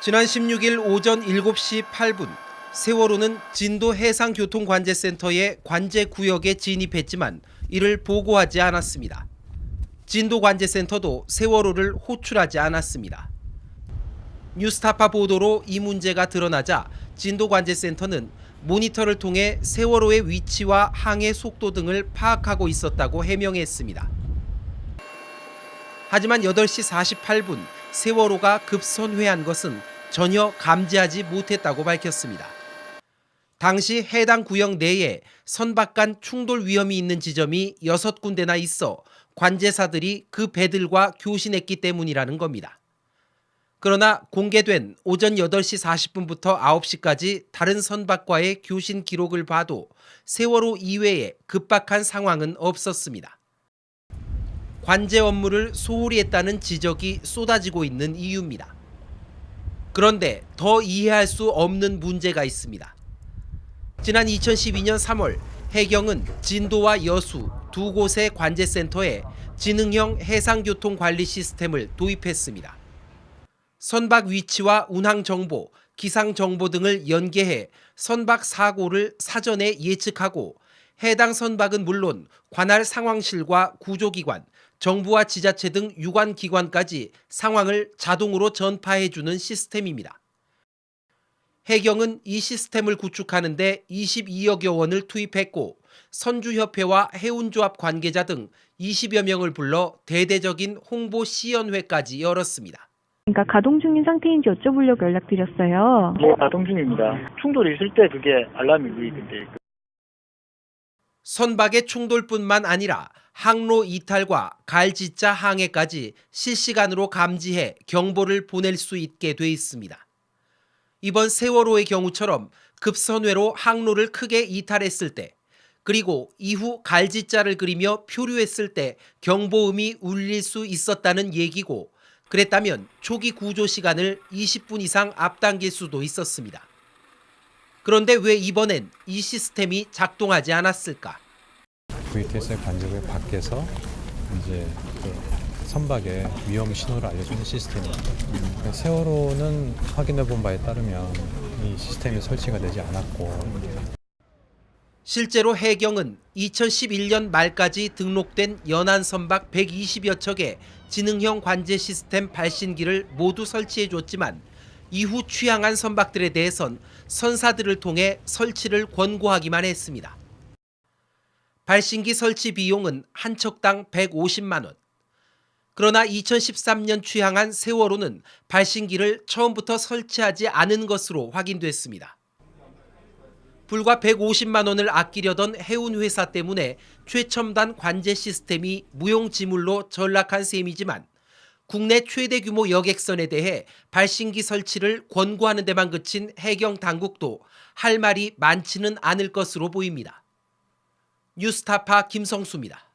지난 16일 오전 7시 8분 세월호는 진도 해상교통관제센터의 관제구역에 진입했지만 이를 보고하지 않았습니다. 진도관제센터도 세월호를 호출하지 않았습니다. 뉴스타파 보도로 이 문제가 드러나자 진도관제센터는 모니터를 통해 세월호의 위치와 항해 속도 등을 파악하고 있었다고 해명했습니다. 하지만 8시 48분 세월호가 급선회한 것은 전혀 감지하지 못했다고 밝혔습니다. 당시 해당 구역 내에 선박 간 충돌 위험이 있는 지점이 6군데나 있어 관제사들이 그 배들과 교신했기 때문이라는 겁니다. 그러나 공개된 오전 8시 40분부터 9시까지 다른 선박과의 교신 기록을 봐도 세월호 이외에 급박한 상황은 없었습니다. 관제 업무를 소홀히 했다는 지적이 쏟아지고 있는 이유입니다. 그런데 더 이해할 수 없는 문제가 있습니다. 지난 2012년 3월 해경은 진도와 여수 두 곳의 관제센터에 지능형 해상교통 관리 시스템을 도입했습니다. 선박 위치와 운항 정보, 기상 정보 등을 연계해 선박 사고를 사전에 예측하고 해당 선박은 물론 관할 상황실과 구조기관, 정부와 지자체 등 유관 기관까지 상황을 자동으로 전파해주는 시스템입니다. 해경은 이 시스템을 구축하는 데 22억여 원을 투입했고 선주협회와 해운조합 관계자 등 20여 명을 불러 대대적인 홍보 시연회까지 열었습니다. 그러니까 가동 중인 상태인지 여쭤보려고 연락드렸어요. 예, 가동 중입니다. 충돌이 있을 때 그게 알람이 울리던데. 선박의 충돌뿐만 아니라 항로 이탈과 갈지자 항해까지 실시간으로 감지해 경보를 보낼 수 있게 돼 있습니다. 이번 세월호의 경우처럼 급선회로 항로를 크게 이탈했을 때 그리고 이후 갈지자를 그리며 표류했을 때 경보음이 울릴 수 있었다는 얘기고 그랬다면 초기 구조 시간을 20분 이상 앞당길 수도 있었습니다. 그런데 왜 이번엔 이 시스템이 작동하지 않았을까? VTS의 관제구역 밖에서 이제 그 선박의 위험 신호를 알려주는 시스템입니다. 세월호는 확인해 본 바에 따르면 이 시스템이 설치가 되지 않았고 실제로 해경은 2011년 말까지 등록된 연안 선박 120여 척의 지능형 관제 시스템 발신기를 모두 설치해줬지만 이후 취항한 선박들에 대해선 선사들을 통해 설치를 권고하기만 했습니다. 발신기 설치 비용은 한 척당 150만 원. 그러나 2013년 취항한 세월호는 발신기를 처음부터 설치하지 않은 것으로 확인됐습니다. 불과 150만 원을 아끼려던 해운회사 때문에 최첨단 관제 시스템이 무용지물로 전락한 셈이지만 국내 최대 규모 여객선에 대해 발신기 설치를 권고하는 데만 그친 해경 당국도 할 말이 많지는 않을 것으로 보입니다. 뉴스타파 김성수입니다.